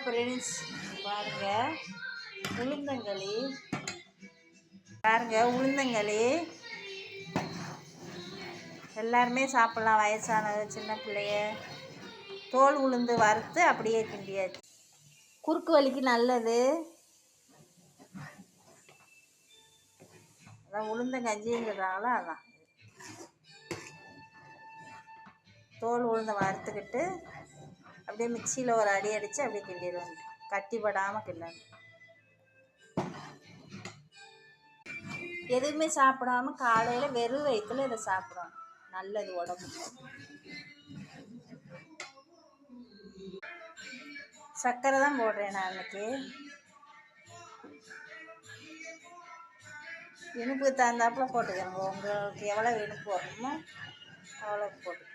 Friends, பாருங்க உளுந்தங்களி, பாருங்க உளுந்தங்களி எல்லாருமே சாப்பிட்லாம். வயசானது, சின்ன பிள்ளைய. தோல் உளுந்து வறுத்து அப்படியே கிண்டியாச்சு. குறுக்கு வலிக்கு நல்லது. அதான் உளுந்தங்கஞ்சிங்கிறாங்களோ அதான். தோல் உளுந்தை வறுத்துக்கிட்டு அப்படியே மிக்சியில் ஒரு அடி அடித்து அப்படியே கிண்டிடுவாங்க. கட்டி படாமல் கிண்டணும். எதுவுமே சாப்பிடாம காலையில் வெறும் வயிற்றுல இதை சாப்பிடணும். நல்லது உடம்புக்கு. சர்க்கரை தான் போடுறேன் நான் இன்னைக்கு. இனிப்புக்கு தகுந்தாப்புல போட்டுக்கோங்க. உங்களுக்கு எவ்வளோ இனிப்பு வரணுமோ அவ்வளோ போட்டுக்கோங்க.